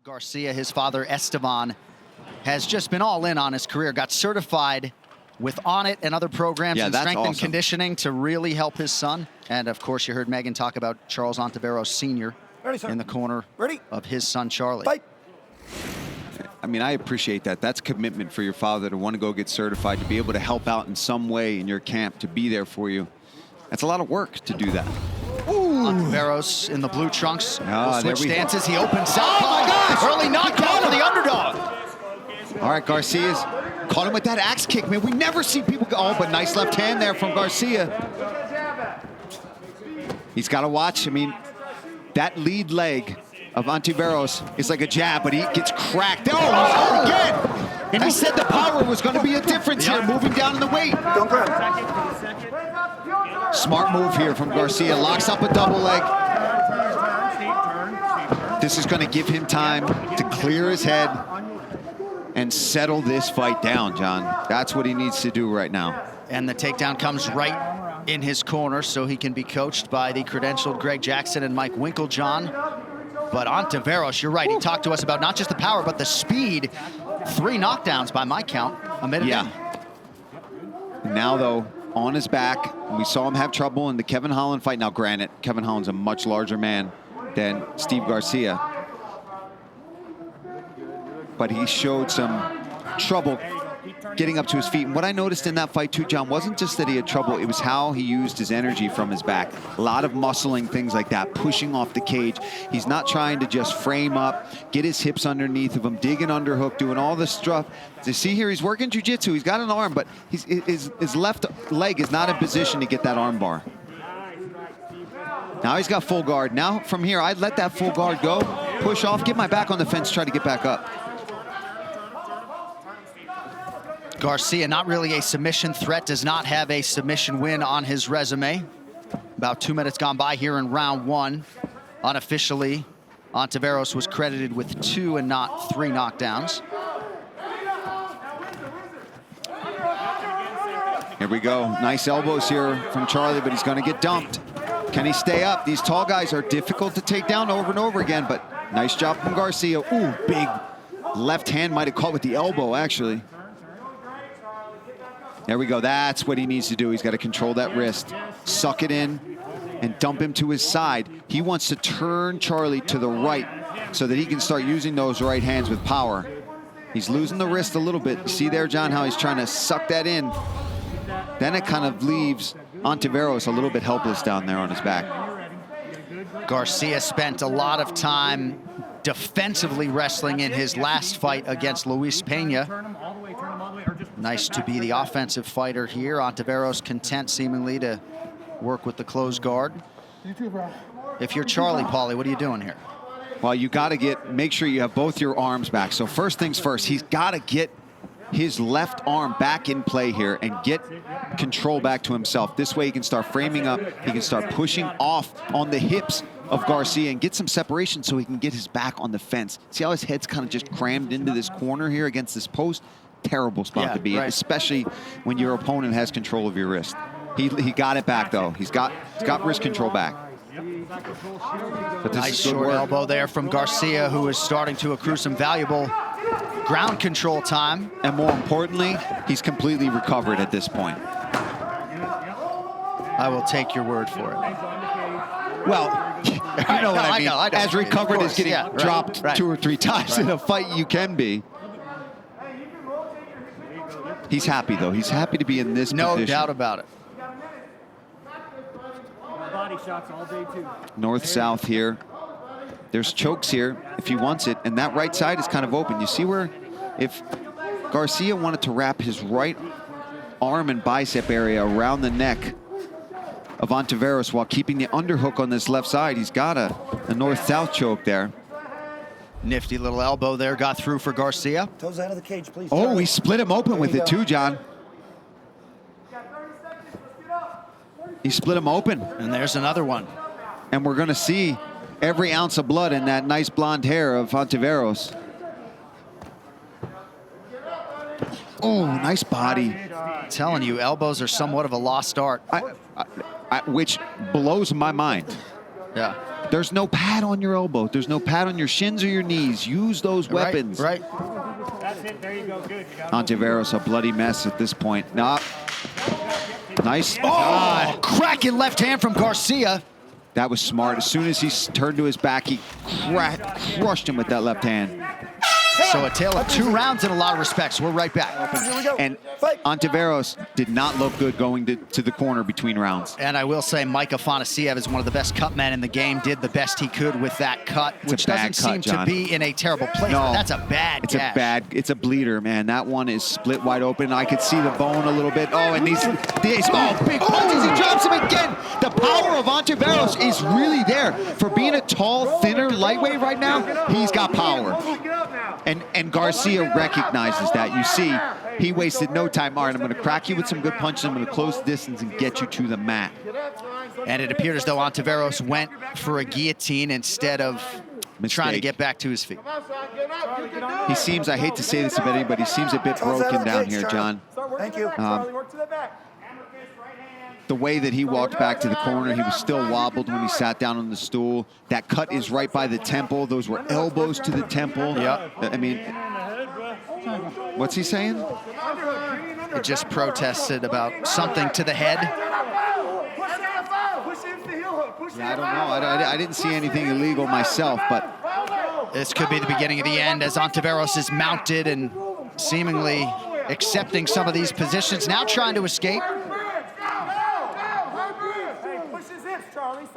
Garcia, his father Esteban, has just been all in on his career. Got certified with Onnit and other programs in strength and conditioning to really help his son. And of course, you heard Megan talk about Charles Ontiveros Sr. in the corner of his son, Charlie. Fight. I mean, I appreciate that. That's commitment for your father to want to go get certified, to be able to help out in some way in your camp, to be there for you. That's a lot of work to do that. Ontiveros in the blue trunks. Switch stances. He opens up. Oh my gosh! Early knockout for the underdog. All right, Garcia's caught him with that axe kick, man. We never see people go. Oh, but nice left hand there from Garcia. He's got to watch. I mean, that lead leg of Ontiveros is like a jab, but he gets cracked. Oh, again! And he said the power was going to be a difference here, moving down in the weight. Don't grab. Smart move here from Garcia. Locks up a double leg. This is going to give him time to clear his head and settle this fight down, John. That's what he needs to do right now. And the takedown comes right in his corner, so he can be coached by the credentialed Greg Jackson and Mike Winklejohn. But Ontiveros, you're right, he talked to us about not just the power, but the speed. 3 knockdowns by my count, a minute in. Now, though, on his back, we saw him have trouble in the Kevin Holland fight. Now, granted, Kevin Holland's a much larger man than Steve Garcia. But he showed some trouble getting up to his feet. And what I noticed in that fight too, John, wasn't just that he had trouble, it was how he used his energy from his back. A lot of muscling, things like that, pushing off the cage. He's not trying to just frame up, get his hips underneath of him, digging underhook, doing all this stuff. You see here, he's working jiu-jitsu. He's got an arm, but his left leg is not in position to get that arm bar. Now he's got full guard. Now from here, I'd let that full guard go, push off, get my back on the fence, try to get back up. Garcia, not really a submission threat, does not have a submission win on his resume. About 2 minutes gone by here in round 1. Unofficially, Ontiveros was credited with 2 and not 3 knockdowns. Here we go. Nice elbows here from Charlie, but he's going to get dumped. Can he stay up? These tall guys are difficult to take down over and over again, but nice job from Garcia. Ooh, big left hand, might have caught with the elbow, actually. There we go. That's what he needs to do. He's got to control that wrist, suck it in, and dump him to his side. He wants to turn Charlie to the right so that he can start using those right hands with power. He's losing the wrist a little bit. You see there, John, how he's trying to suck that in. Then it kind of leaves Ontiveros a little bit helpless down there on his back. Garcia spent a lot of time defensively wrestling in his last fight against Luis Pena. Nice to be the offensive fighter here. Ontiveros content seemingly to work with the closed guard. If you're Charlie, Paulie, what are you doing here? Well, you got to make sure you have both your arms back. So first things first, he's got to get his left arm back in play here and get control back to himself. This way he can start framing up, he can start pushing off on the hips of Garcia and get some separation so he can get his back on the fence. See how his head's kind of just crammed into this corner here against this post? Terrible spot to be in, especially when your opponent has control of your wrist. He got it back though. He's got wrist control back. But nice short elbow there from Garcia, who is starting to accrue some valuable ground control time. And more importantly, he's completely recovered at this point. I will take your word for it. Well, you know what I mean. I know as recovered as getting dropped 2 or 3 times in a fight you can be. He's happy, though. He's happy to be in this position. No doubt about it. North-south here. There's chokes here if he wants it, and that right side is kind of open. You see where if Garcia wanted to wrap his right arm and bicep area around the neck of Ontiveros while keeping the underhook on this left side, he's got a north-south choke there. Nifty little elbow there, got through for Garcia. Toes out of the cage, please. Oh, Charlie. He split him open with it too, John. He split him open. And there's another one. And we're going to see every ounce of blood in that nice blonde hair of Ontiveros. Oh, nice body. I'm telling you, elbows are somewhat of a lost art. Which blows my mind. Yeah. There's no pad on your elbow. There's no pad on your shins or your knees. Use those weapons. Right. That's it. There you go. Good. Ontiveros, a bloody mess at this point. Nah. Nice. Oh, cracking left hand from Garcia. That was smart. As soon as he turned to his back, he crushed him with that left hand. So a tale of 2 rounds in a lot of respects. We're right back. And Ontiveros did not look good going to the corner between rounds. And I will say Mike Afanasiev is one of the best cut men in the game, did the best he could with that cut, which doesn't seem to be in a terrible place. No, but that's a bad gash. It's a bleeder, man. That one is split wide open. I could see the bone a little bit. Oh, and these big punches. He drops him again. The power of Ontiveros is really there. For being a tall, thinner lightweight right now, he's got power. And Garcia recognizes that. You see, he wasted no time. All right, I'm going to crack you with some good punches. I'm going to close the distance and get you to the mat. And it appeared as though Ontiveros went for a guillotine instead of trying to get back to his feet. He seems, I hate to say this about anybody, he seems a bit broken down here, John. Thank you. The way that he walked back to the corner, he was still wobbled when he sat down on the stool. That cut is right by the temple. Those were elbows to the temple. Yeah. I mean, what's he saying? It just protested about something to the head. Yeah, I don't know. I didn't see anything illegal myself, but This could be the beginning of the end as Ontiveros is mounted and seemingly accepting some of these positions. Now trying to escape.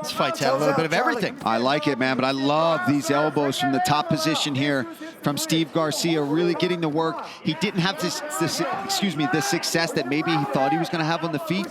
This fight's had a little bit of everything. I like it, man, but I love these elbows from the top position here from Steve Garcia, really getting to work. He didn't have the success that maybe he thought he was going to have on the feet.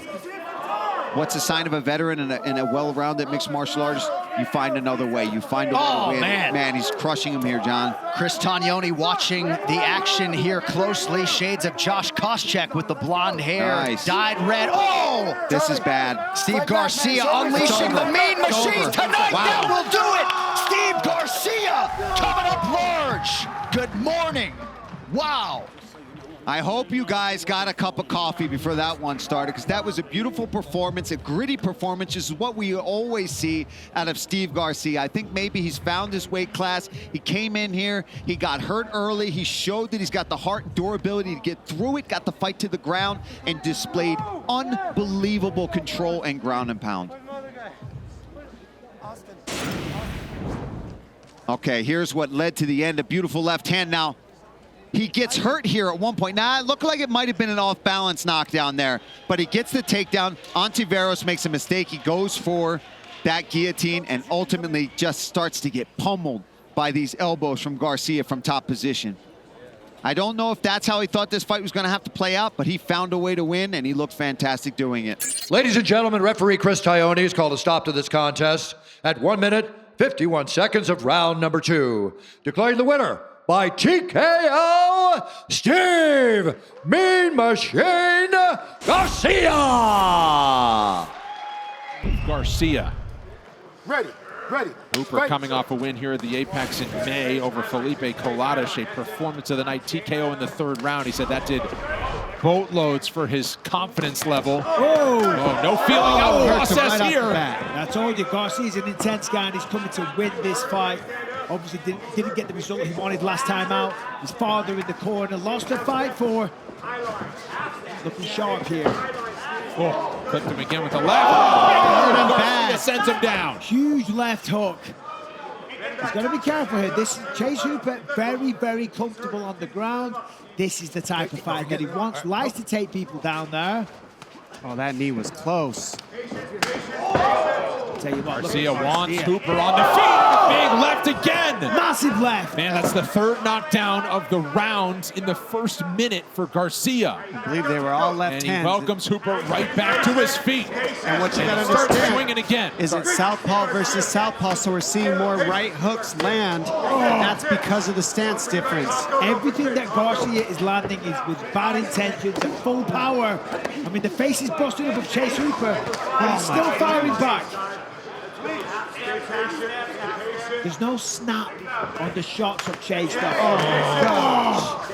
What's a sign of a veteran and a well-rounded mixed martial artist? You find another way. You find a way to win. Man, he's crushing him here, John. Chris Tognoni watching the action here closely. Shades of Josh Koscheck with the blonde hair. Nice. Dyed red. Oh! This is bad. Steve Garcia unleashing the mean machine tonight. That will do it. Steve Garcia coming up large. Good morning. Wow. I hope you guys got a cup of coffee before that one started, because that was a beautiful performance, a gritty performance. This is what we always see out of Steve Garcia. I think maybe he's found his weight class. He came in here, he got hurt early. He showed that he's got the heart and durability to get through it, got the fight to the ground, and displayed unbelievable control and ground and pound. Okay, here's what led to the end. A beautiful left hand now. He gets hurt here at one point. Now, it looked like it might have been an off-balance knockdown there, but he gets the takedown. Ontiveros makes a mistake. He goes for that guillotine and ultimately just starts to get pummeled by these elbows from Garcia from top position. I don't know if that's how he thought this fight was going to have to play out, but he found a way to win, and he looked fantastic doing it. Ladies and gentlemen, referee Chris Tognoni has called a stop to this contest at 1 minute, 51 seconds of round number 2. Declaring the winner by TKO, Steve Mean Machine Garcia! Garcia. Ready. Hooper coming off a win here at the Apex in May over Felipe Colares, a performance of the night. TKO in the 3rd round. He said that did boatloads for his confidence level. Oh, no feeling out process here. I told you, Garcia's an intense guy and he's coming to win this fight. Obviously didn't get the result he wanted last time out. His father in the corner, lost the fight for. Looking sharp here. Oh, clipped him again with the left. Garcia sends him down. Huge left hook. He's got to be careful here. This Chase Hooper, very, very comfortable on the ground. This is the type of fight that he wants. Likes to take people down there. Oh, that knee was close. Tell you what, Garcia wants Hooper on the feet. Big left again. Massive left. Man, that's the 3rd knockdown of the round in the 1st minute for Garcia. I believe they were all left And he hands. welcomes Hooper right back to his feet. And what you got to Starts understand swinging again. is it southpaw versus southpaw, so we're seeing more right hooks land, and that's because of the stance difference. Everything that Garcia is landing is with bad intentions and full power. I mean, the face is busting up of Chase Hooper, but he's still firing back. There's no snap on the shots of Chase, though. Oh, my gosh.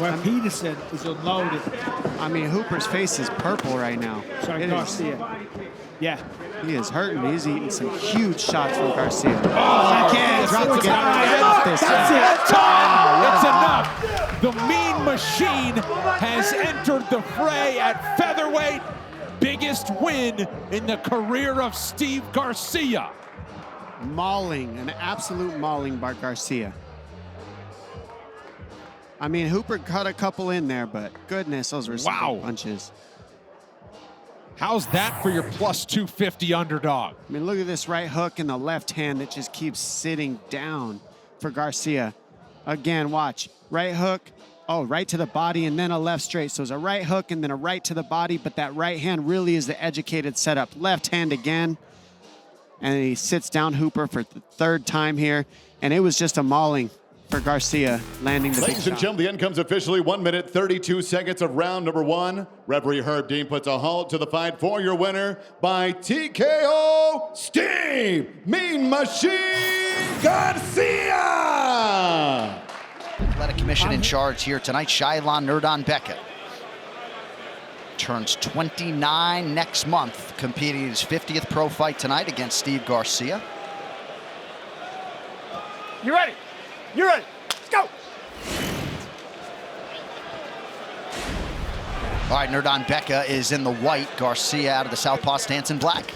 Where Peterson is unloaded. I mean, Hooper's face is purple right now. Sorry, It is. Garcia. Yeah. He is hurting. He's eating some huge shots from Garcia. Oh, backhand, drop to get off this. That's it. It's enough. The Mean Machine has entered the fray at featherweight. Biggest win in the career of Steve Garcia. Mauling, an absolute mauling by Garcia. I mean, Hooper cut a couple in there, but goodness, those were some big punches. How's that for your plus 250 underdog? I mean, look at this right hook in the left hand that just keeps sitting down for Garcia. Again, watch. Right hook, oh, right to the body and then a left straight. So it's a right hook and then a right to the body, but that right hand really is the educated setup. Left hand again, and he sits down Hooper for the third time here, and it was just a mauling for Garcia, landing the big Ladies and shot. gentlemen, the end comes officially 1 minute, 32 seconds of round number 1. Referee Herb Dean puts a halt to the fight for your winner by TKO, Steve Mean Machine Garcia! Athletic Commission in charge here tonight. Shailon Nurdanbekov turns 29 next month, competing in his 50th pro fight tonight against Steve Garcia. You ready? You ready? Let's go! All right, Nurdanbekov is in the white. Garcia out of the southpaw stance in black.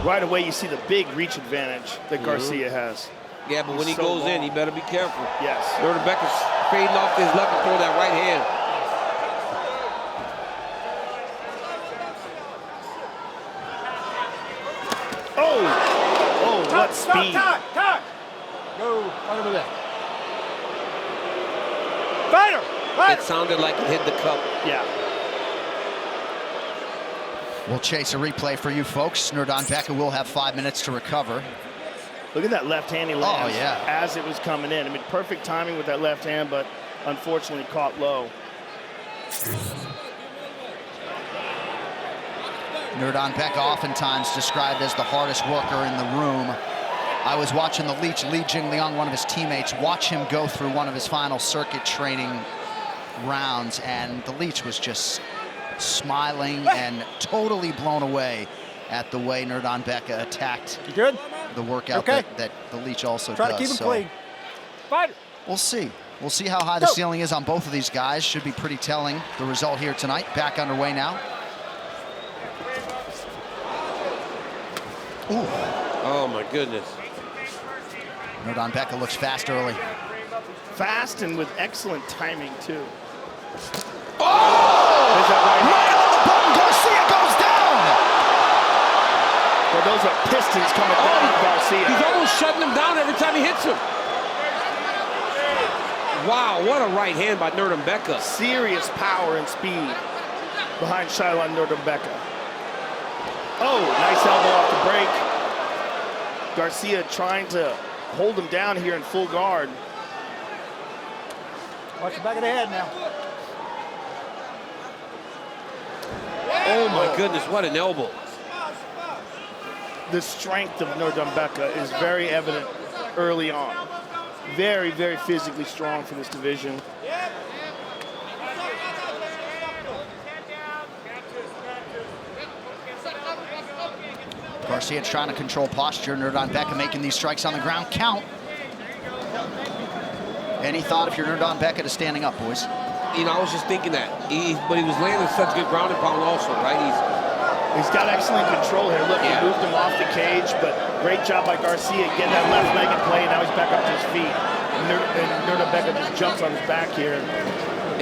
Right away, you see the big reach advantage that Garcia has. Yeah, but when he so goes long. in, he better be careful. Yes. Nurdanbekov fading off to his left and throwing that right hand. Oh, what speed. Time. Go right over there. Fighter! It sounded like it hit the cup. Yeah. We'll chase a replay for you folks. Nurdanbekov will have 5 minutes to recover. Look at that left hand he lands yeah. as it was coming in. I mean, perfect timing with that left hand, but unfortunately caught low. Nurdanbekov oftentimes described as the hardest worker in the room. I was watching the Leech, Li Jingliang, one of his teammates, watch him go through one of his final circuit training rounds, and the Leech was just smiling and totally blown away at the way Nurdanbekov attacked the workout that the Leech also Try does. to keep him clean. Fighter! We'll see. We'll see how high the ceiling is on both of these guys. Should be pretty telling, the result here tonight. Back underway now. Ooh. Oh, my goodness. Nurdanbekov looks fast early. Fast and with excellent timing, too. Oh! There's that Right on the button, Garcia goes down! Well, those are pistons coming down on Garcia. He's almost shutting him down every time he hits him. Wow, what a right hand by Nurdanbekov. Serious power and speed behind Shailon Nurdanbekov. Oh, nice elbow off the break. Garcia trying to hold him down here in full guard. Watch the back of the head now. Oh, my goodness, what an elbow. The strength of Nurdanbekov is very evident early on. Very, very physically strong for this division. Garcia trying to control posture. Nurdanbekov making these strikes on the ground count. Any thought if you're Nurdanbekov to standing up, boys? You know, I was just thinking that. But he was landing such good ground and pound also, right? He's got excellent control here. Look, he moved him off the cage, but great job by Garcia getting that left leg in play. Now he's back up to his feet. And Nurdanbekov just jumps on his back here.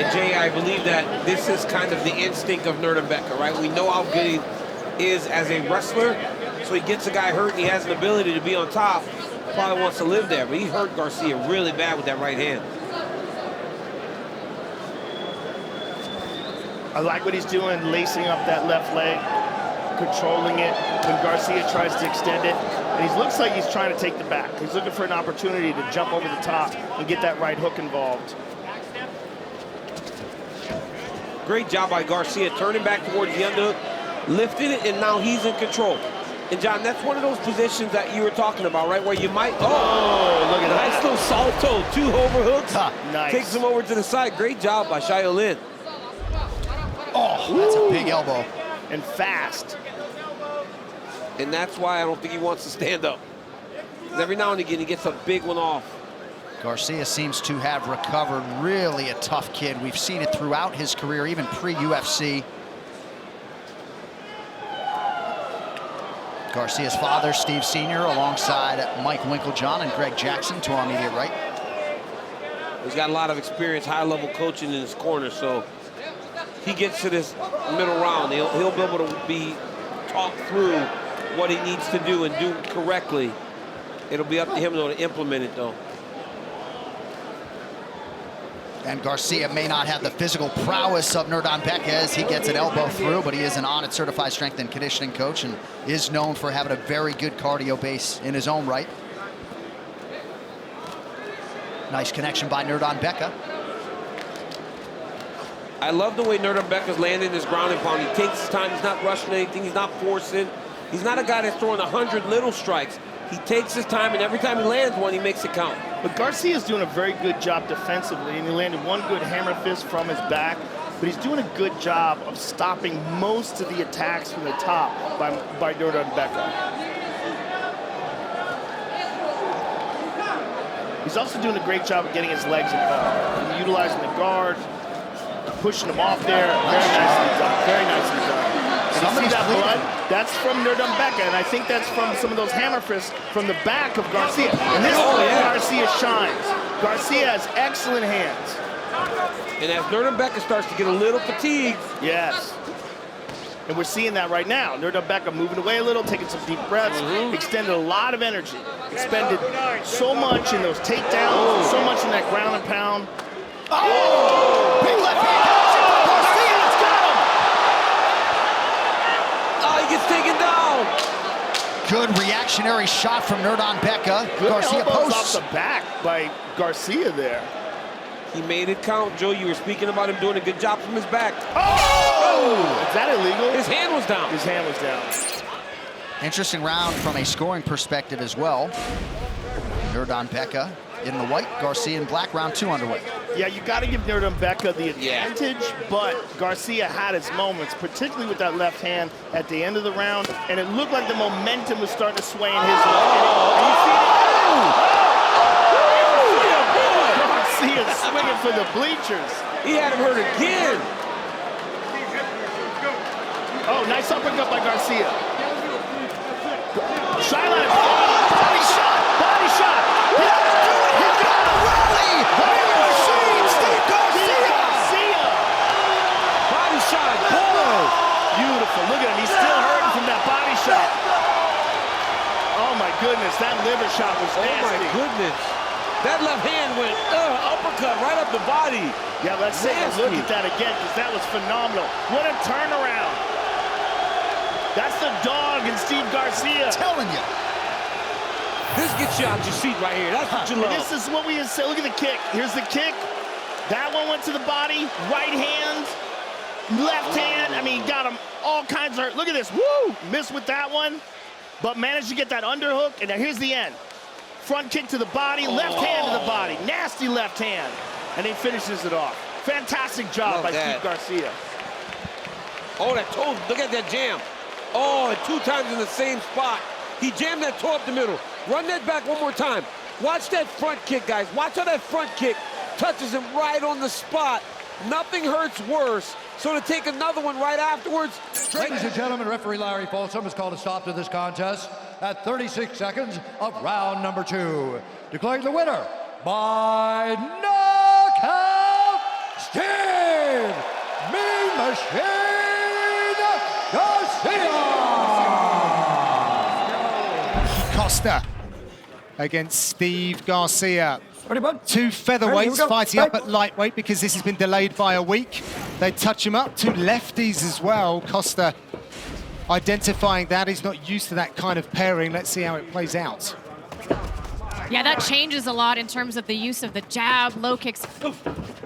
And Jay, I believe that this is kind of the instinct of Nurdanbekov, right? We know how good he is as a wrestler, so he gets a guy hurt and he has an ability to be on top. Probably wants to live there, but he hurt Garcia really bad with that right hand. I like what he's doing, lacing up that left leg, controlling it when Garcia tries to extend it. And he looks like he's trying to take the back. He's looking for an opportunity to jump over the top and get that right hook involved. Great job by Garcia, turning back towards the underhook, lifting it, and now he's in control. And John, that's one of those positions that you were talking about, right? Where you might, look at that. Nice little salto, 2 overhooks. Nice. Takes him over to the side. Great job by Shailon. Oh, that's a big elbow. And fast. And that's why I don't think he wants to stand up. 'Cause every now and again, he gets a big one off. Garcia seems to have recovered. Really a tough kid. We've seen it throughout his career, even pre-UFC. Garcia's father, Steve Sr., alongside Mike Winklejohn and Greg Jackson to our immediate right. He's got a lot of experience, high-level coaching in his corner, so he gets to this middle round. He'll be able to be talked through what he needs to do and do correctly. It'll be up to him, though, to implement it, though. And Garcia may not have the physical prowess of Nurdanbek as he gets an elbow through, but he is an Onnit certified strength and conditioning coach and is known for having a very good cardio base in his own right. Nice connection by Nurdanbek. I love the way Nurdanbek is landing his ground and pound. He takes his time. He's not rushing anything. He's not forcing. He's not a guy that's throwing 100 little strikes. He takes his time, and every time he lands one, he makes it count. But Garcia's doing a very good job defensively, and he landed one good hammer fist from his back, but he's doing a good job of stopping most of the attacks from the top by Nurdanbek. He's also doing a great job of getting his legs involved, and utilizing the guard, pushing him off there. Very nicely done. Very nicely done. And you see that blood? That's from Nurdanbek, and I think that's from some of those hammer fists from the back of Garcia. And this is where Garcia shines. Garcia has excellent hands. And as Nurdanbek starts to get a little fatigued. Yes. And we're seeing that right now. Nurdanbek moving away a little, taking some deep breaths, extended a lot of energy, expended so much in those takedowns, so much in that ground and pound. Oh! Big left hand. Garcia's got him! Oh, he gets taken down. Good reactionary shot from Nurdanbek. Good Garcia elbows posts. off the back by Garcia there. He made it count, Joe. You were speaking about him doing a good job from his back. Oh! Is that illegal? His hand was down. His hand was down. Interesting round from a scoring perspective as well. Nurdanbek in the white, Garcia in black, round 2 underway. Yeah, you got to give Nurdanbek the advantage, but Garcia had his moments, particularly with that left hand at the end of the round, and it looked like the momentum was starting to sway in his way. And you see Garcia swinging for the bleachers. He had him hurt again. Oh, nice uppercut by Garcia. Shyline, body shot, body shot. He's got the rally. Steve Garcia. Body shot, boy. Beautiful. Look at him. He's still hurting from that body shot. Oh my goodness, that liver shot was nasty. Oh my goodness. That left hand went uppercut right up the body. Yeah, let's take a look at that again, because that was phenomenal. What a turnaround. That's the dog in Steve Garcia. I'm telling you. This gets you out your seat right here. That's what you love. This is what we say. Look at the kick. Here's the kick. That one went to the body. Right hand, left hand. I mean, got him all kinds of hurt. Look at this. Woo! Missed with that one, but managed to get that underhook. And now here's the end. Front kick to the body, left hand to the body. Nasty left hand. And he finishes it off. Fantastic job by Steve Garcia. Oh, that toe. Look at that jam. Oh, and 2 times in the same spot. He jammed that toe up the middle. Run that back one more time. Watch that front kick, guys. Watch how that front kick touches him right on the spot. Nothing hurts worse. So to take another one right afterwards. Ladies and gentlemen, referee Larry Folsom has called a stop to this contest at 36 seconds of round number 2. Declaring the winner by knockout, Steve Mean Machine Garcia! Costa against Steve Garcia. 2 featherweights fighting up at lightweight because this has been delayed by a week. They touch him up. 2 lefties as well. Costa identifying that. He's not used to that kind of pairing. Let's see how it plays out. Yeah, that changes a lot in terms of the use of the jab, low kicks.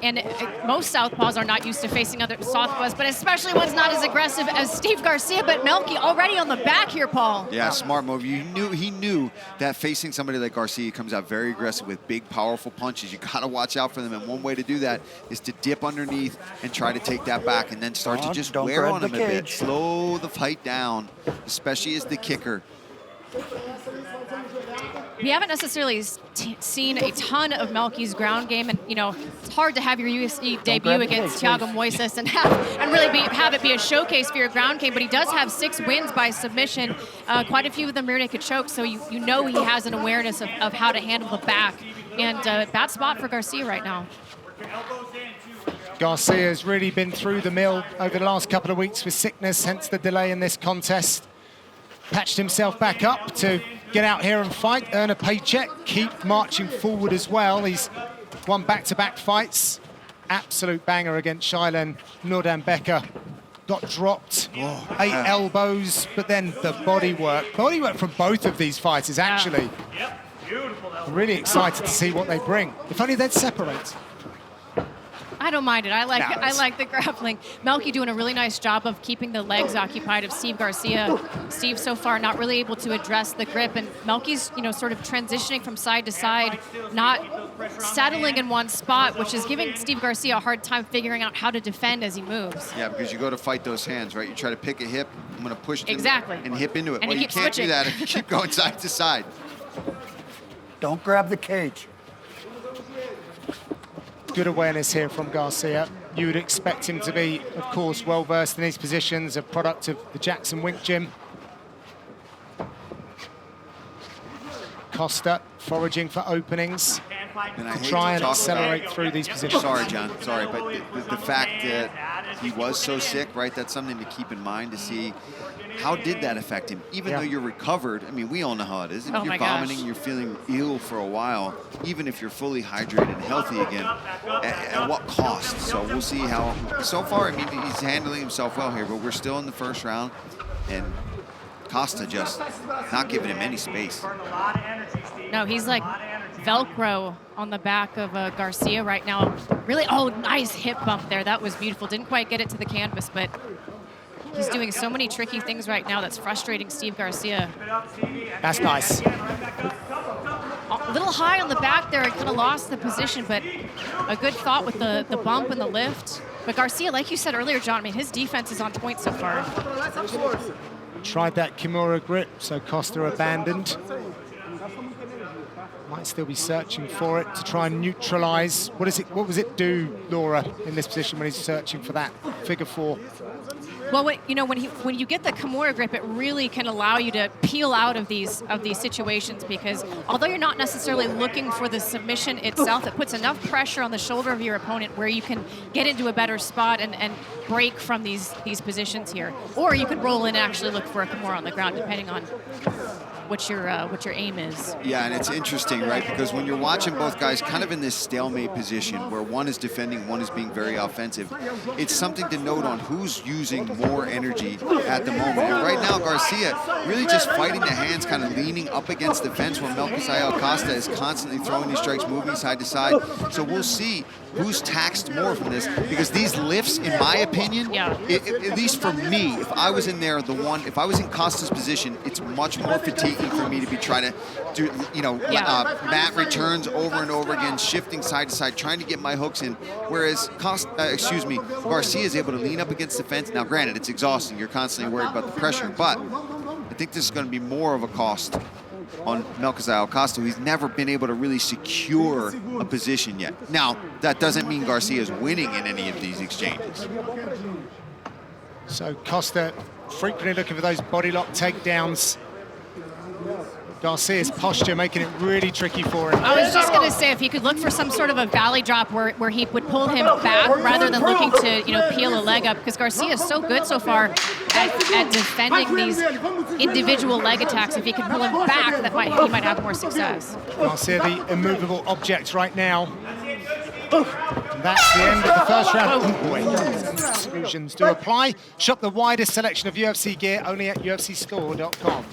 And most southpaws are not used to facing other southpaws, but especially ones not as aggressive as Steve Garcia. But Melky already on the back here, Paul. Yeah, smart move. He knew that facing somebody like Garcia comes out very aggressive with big, powerful punches. You got to watch out for them, and one way to do that is to dip underneath and try to take that back, and then start to just wear on him a bit. Slow the fight down, especially as the kicker. We haven't necessarily seen a ton of Melky's ground game, and it's hard to have your UFC debut against Thiago Moises and really have it be a showcase for your ground game. But he does have 6 wins by submission, quite a few of them rear naked chokes. So you know he has an awareness of how to handle the back, and bad spot for Garcia right now. Garcia's really been through the mill over the last couple of weeks with sickness, hence the delay in this contest. Patched himself back up to get out here and fight, earn a paycheck, keep marching forward as well. He's won back-to-back fights. Absolute banger against Shailen Nurdanbecker. Got dropped, 8 elbows, but then the body work from both of these fighters, actually. Really excited to see what they bring. If only they'd separate. I don't mind it. I like the grappling. Melky doing a really nice job of keeping the legs occupied of Steve Garcia. Steve so far not really able to address the grip, and Melky's sort of transitioning from side to side, not settling in one spot, which is giving Steve Garcia a hard time figuring out how to defend as he moves. Yeah, because you go to fight those hands, right? You try to pick a hip, I'm going to push them and hip into it. And well, you can't do that if you keep going side to side. Don't grab the cage. Good awareness here from Garcia. You would expect him to be, of course, well-versed in these positions, a product of the Jackson Wink Gym. Costa foraging for openings to try and accelerate through these positions. Sorry, John, sorry, but the fact that he was so sick, right, that's something to keep in mind, to see how did that affect him? Even though you're recovered, I mean, we all know how it is. If you're vomiting, you're feeling ill for a while, even if you're fully hydrated and healthy again, at what cost? So we'll see how, so far, I mean, he's handling himself well here, but we're still in the first round, and Costa just not giving him any space. No, he's like Velcro on the back of Garcia right now. Really, nice hip bump there. That was beautiful. Didn't quite get it to the canvas, but he's doing so many tricky things right now that's frustrating Steve Garcia. That's nice. A little high on the back there. I kind of lost the position, but a good thought with the bump and the lift. But Garcia, like you said earlier, John, I mean, his defense is on point so far. Tried that Kimura grip, so Costa abandoned. Might still be searching for it to try and neutralize. What does it do, Laura, in this position when he's searching for that figure 4? Well, when you get the Kimura grip, it really can allow you to peel out of these situations, because although you're not necessarily looking for the submission itself, it puts enough pressure on the shoulder of your opponent where you can get into a better spot and break from these positions here. Or you could roll in and actually look for a Kimura on the ground, depending on what your aim is. Yeah, and it's interesting, right? Because when you're watching both guys kind of in this stalemate position where one is defending, one is being very offensive, it's something to note on who's using more energy at the moment. And right now, Garcia really just fighting the hands, kind of leaning up against the fence, where Melquizael Costa is constantly throwing these strikes, moving side to side. So we'll see who's taxed more from this, because these lifts, in my opinion, at least for me, if I was in there, if I was in Costa's position, it's much more fatiguing for me to be trying to do, mat returns over and over again, shifting side to side, trying to get my hooks in. Whereas Garcia is able to lean up against the fence. Now, granted, it's exhausting. You're constantly worried about the pressure, but I think this is going to be more of a cost on Melquizael Costa, who's never been able to really secure a position yet. Now, that doesn't mean Garcia is winning in any of these exchanges. So Costa frequently looking for those body lock takedowns. Garcia's posture making it really tricky for him. I was just going to say, if he could look for some sort of a valley drop where he would pull him back rather than looking to peel a leg up, because Garcia is so good so far at defending these individual leg attacks. If he can pull him back, he might have more success. Garcia, the immovable object right now. And that's the end of the first round. Oh boy, exclusions do apply. Shop the widest selection of UFC gear only at UFCstore.com.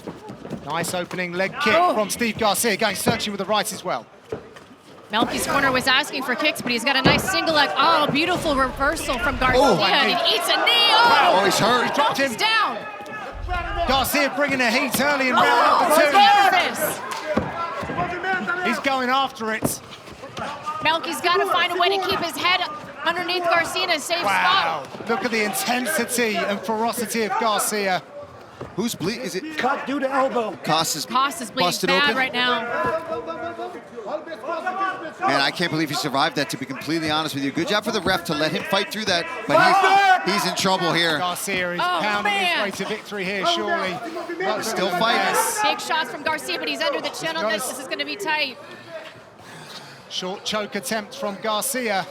Nice opening leg kick from Steve Garcia, going searching with the right as well. Melky's corner was asking for kicks, but he's got a nice single leg. Oh, beautiful reversal from Garcia, and he eats a knee. Oh, he's hurt. He dropped him. He's down. Garcia bringing the heat early in round number 2. He's going after it. Melky's got to find a way to keep his head underneath Garcia in a safe spot. Look at the intensity and ferocity of Garcia. Who's bleeding? Is it Cut due to elbow. Koss is bleeding busted bad open right now. Man, I can't believe he survived that, to be completely honest with you. Good job for the ref to let him fight through that, but he's in trouble here. Garcia is pounding his way to victory here, surely. He's still fighting. Big shots from Garcia, but he's under the chin on this. This is going to be tight. Short choke attempt from Garcia.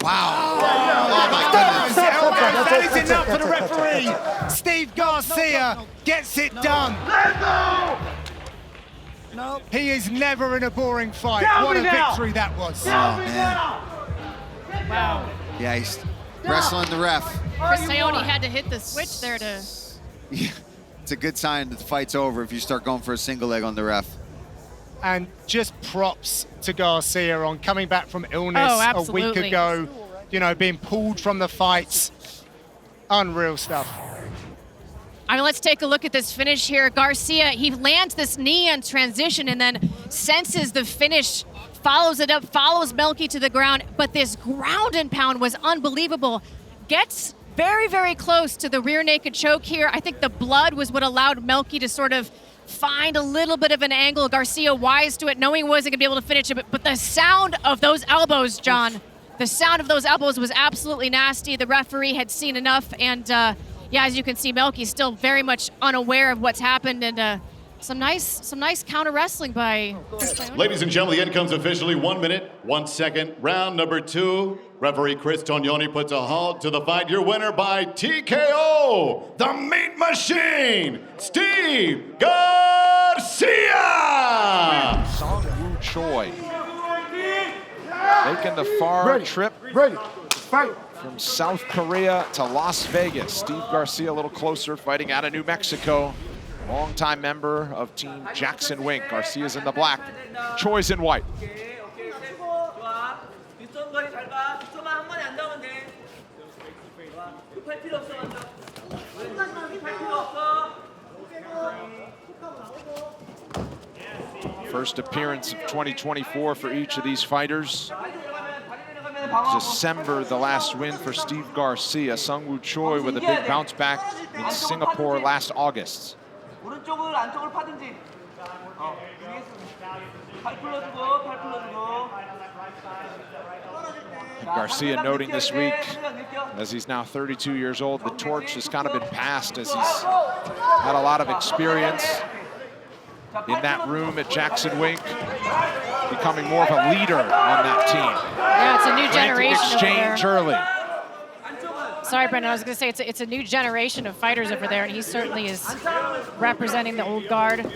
Wow. Oh my goodness. That is enough for the referee. Steve Garcia gets it done. He is never in a boring fight. What a victory that was. Oh, man. Wow. Yeah, he's wrestling the ref. Chris Ione had to hit the switch there to... Yeah, it's a good sign that the fight's over if you start going for a single leg on the ref. And just props to Garcia on coming back from illness a week ago, you know, being pulled from the fights. Unreal stuff. I mean, let's take a look at this finish here. Garcia, he lands this knee on transition and then senses the finish, follows it up, follows Melky to the ground, but this ground and pound was unbelievable. Gets very, very close to the rear naked choke here. I think the blood was what allowed Melky to sort of find a little bit of an angle. Garcia wise to it, knowing he wasn't gonna be able to finish it, but the sound of those elbows, John, the sound of those elbows was absolutely nasty. The referee had seen enough, and yeah, as you can see, Melky's still very much unaware of what's happened, and some nice counter wrestling by Chris Ione. Ladies and gentlemen, the end comes officially 1 minute, 1 second. Round number 2. Referee Chris Tognoni puts a halt to the fight. Your winner by TKO, the Meat Machine, Steve Garcia! Song Woo Choi making the far trip from South Korea to Las Vegas. Steve Garcia a little closer, fighting out of New Mexico. Longtime member of Team Jackson Wink. Garcia's in the black, Choi's in white. First appearance of 2024 for each of these fighters. December, the last win for Steve Garcia. Sung Woo Choi with a big bounce back in Singapore last August. Garcia noting this week, as he's now 32 years old, the torch has kind of been passed as he's had a lot of experience in that room at Jackson Wink, becoming more of a leader on that team. Yeah, it's a new generation exchange over there. early. Sorry, Brendan, I was going to say it's a new generation of fighters over there, and he certainly is representing the old guard. Oh!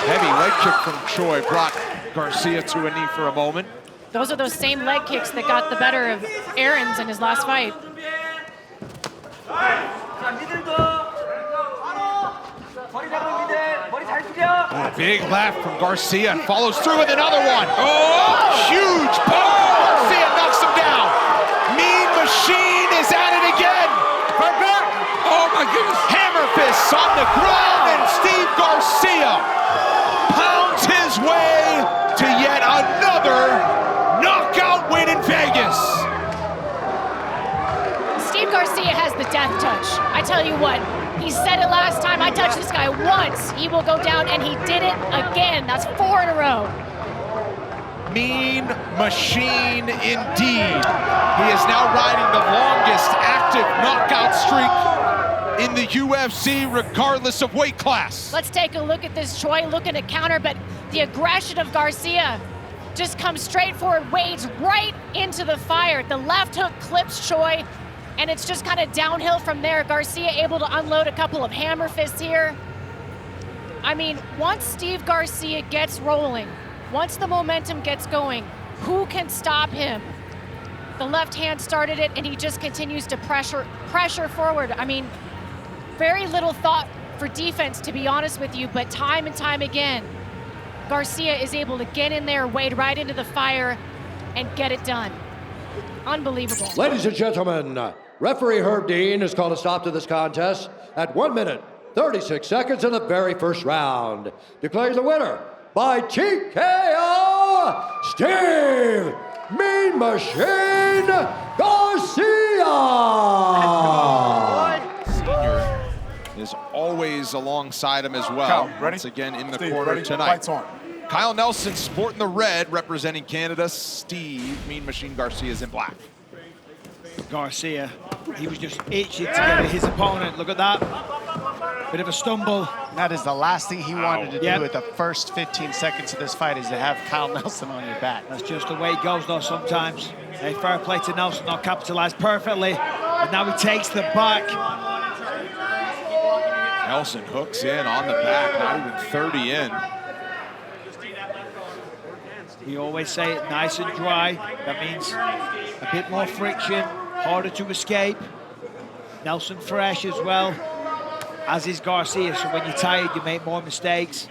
Heavy leg kick from Choi brought Garcia to a knee for a moment. Those are those same leg kicks that got the better of Aarons in his last fight. Big left from Garcia and follows through with another one. Oh, huge power. Garcia knocks him down. Mean Machine is at it again. Oh my goodness. Hammer fists on the ground, and Steve Garcia pounds his way to yet another knockout win in Vegas. Steve Garcia has the death touch. I tell you what, he said it last time, I touched this guy once, he will go down, and he did it again. That's 4 in a row. Mean Machine indeed. He is now riding the longest active knockout streak in the UFC, regardless of weight class. Let's take a look at this. Choi looking to counter, but the aggression of Garcia just comes straight forward, wades right into the fire. The left hook clips Choi, and it's just kind of downhill from there. Garcia able to unload a couple of hammer fists here. I mean, once Steve Garcia gets rolling, once the momentum gets going, who can stop him? The left hand started it, and he just continues to pressure forward. I mean, very little thought for defense, to be honest with you, but time and time again, Garcia is able to get in there, wade right into the fire, and get it done. Unbelievable. Ladies and gentlemen, referee Herb Dean has called a stop to this contest at 1 minute, 36 seconds in the very first round. Declaring the winner by TKO, Steve Mean Machine Garcia! Senior is always alongside him as well. Ready? Once again in the Steve, corner ready? tonight. Lights on. Kyle Nelson sporting the red, representing Canada. Steve Mean Machine Garcia is in black. Garcia, he was just itching to get at his opponent. Look at that. Bit of a stumble. That is the last thing he wanted to do at the first 15 seconds of this fight, is to have Kyle Nelson on your back. That's just the way it goes, though, sometimes. Hey, fair play to Nelson, not capitalized perfectly. And now he takes the back. Nelson hooks in on the back, not even 30 in. We always say it nice and dry. That means a bit more friction, harder to escape. Nelson fresh as well, as is Garcia. So when you're tired, you make more mistakes.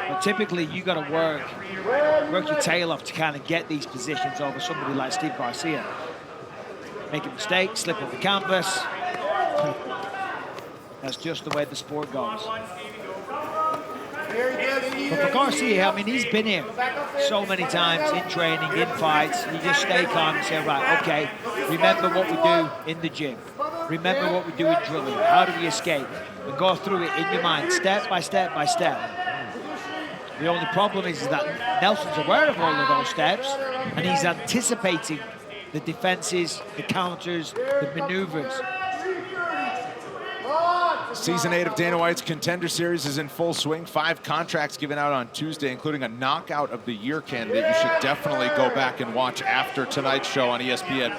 But typically, you got to work your tail off to kind of get these positions over somebody like Steve Garcia. Making mistakes, slip on the canvas. That's just the way the sport goes. But for Garcia, I mean, he's been here so many times in training, in fights. You just stay calm and say, right, okay, remember what we do in the gym. Remember what we do in drilling. How do we escape? And go through it in your mind, step by step by step. The only problem is that Nelson's aware of all of those steps, and he's anticipating the defenses, the counters, the maneuvers. Season 8 of Dana White's Contender Series is in full swing. 5 contracts given out on Tuesday, including a Knockout of the Year candidate. You should definitely go back and watch after tonight's show on ESPN+.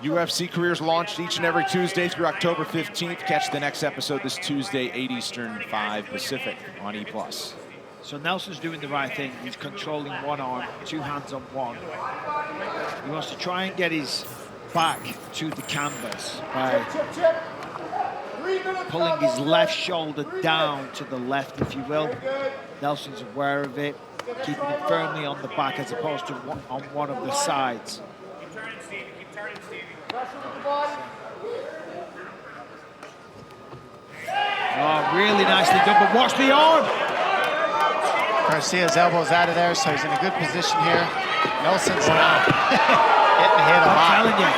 UFC careers launched each and every Tuesday through October 15th. Catch the next episode this Tuesday, 8 Eastern, 5 Pacific on E+. So Nelson's doing the right thing. He's controlling one arm, 2 hands on one. He wants to try and get his back to the canvas by pulling his left shoulder down to the left, if you will. Nelson's aware of it, keeping it firmly on the back as opposed to on one of the sides. Oh, really nicely done, but watch the arm! Garcia's elbow's out of there, so he's in a good position here. Nelson's not getting hit a lot. I'm telling you.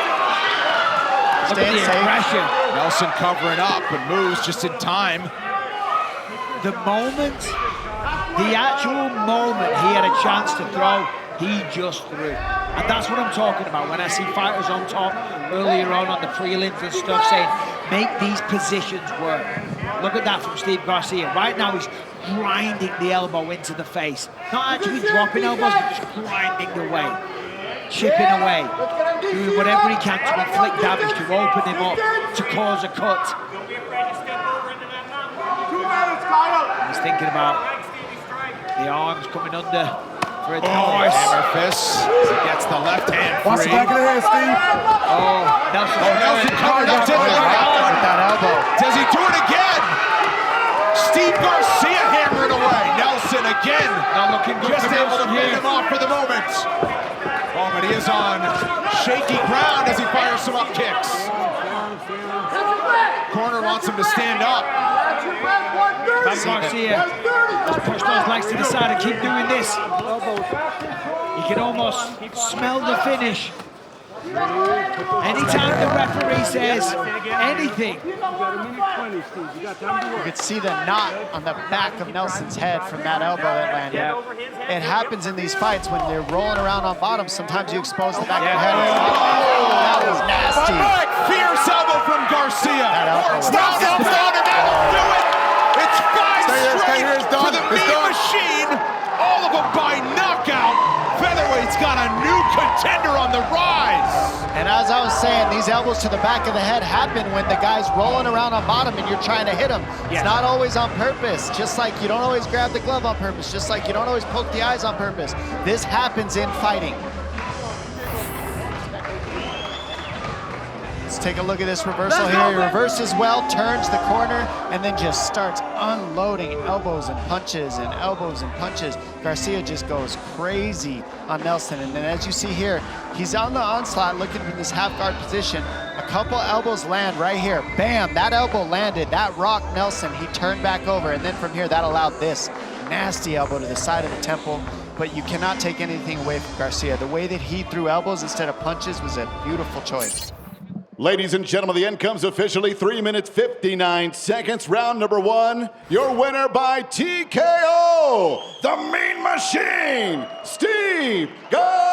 Look at the aggression. Nelson covering up, but moves just in time. The moment, the actual moment he had a chance to throw, he just threw. And that's what I'm talking about when I see fighters on top earlier on the prelims and stuff saying, make these positions work. Look at that from Steve Garcia. Right now he's grinding the elbow into the face. Not actually dropping elbows, but just grinding away. Chipping away. Doing whatever he can to inflict damage, to open him up, to cause a cut. He's thinking about the arms coming under for a nice hammer fist. He gets the left hand free. Watch the back of the head, Steve. Oh, Nelson covered up to the right. That elbow. Does he do it again? Steve Garcia hammering away. Nelson again. Not looking good. Just able to beat him off for the moment. Oh, but he is on shaky ground as he fires some up kicks. Corner wants him to stand up. That's Garcia. Just push those legs to the side and keep doing this. You can almost smell the finish. Anytime the referee says anything. You could see the knot on the back of Nelson's head from that elbow that landed. It happens in these fights when they're rolling around on bottom. Sometimes you expose the back of the head. Oh, that was nasty. Fierce elbow from Garcia. Stops him down and that'll do it. It's 5 straight for the Mean Machine. All of them by knockout. Featherweight's got a new contender on the rise. And as I was saying, these elbows to the back of the head happen when the guy's rolling around on bottom and you're trying to hit him. It's not always on purpose, just like you don't always grab the glove on purpose, just like you don't always poke the eyes on purpose. This happens in fighting. Let's take a look at this reversal here. He reverses well, turns the corner, and then just starts unloading elbows and punches and elbows and punches. Garcia just goes crazy on Nelson. And then as you see here, he's on the onslaught looking in this half guard position. A couple elbows land right here. Bam, that elbow landed. That rocked Nelson. He turned back over, and then from here, that allowed this nasty elbow to the side of the temple. But you cannot take anything away from Garcia. The way that he threw elbows instead of punches was a beautiful choice. Ladies and gentlemen, the end comes officially 3 minutes, 59 seconds. Round number 1, your winner by TKO, the Mean Machine, Steve Garcia.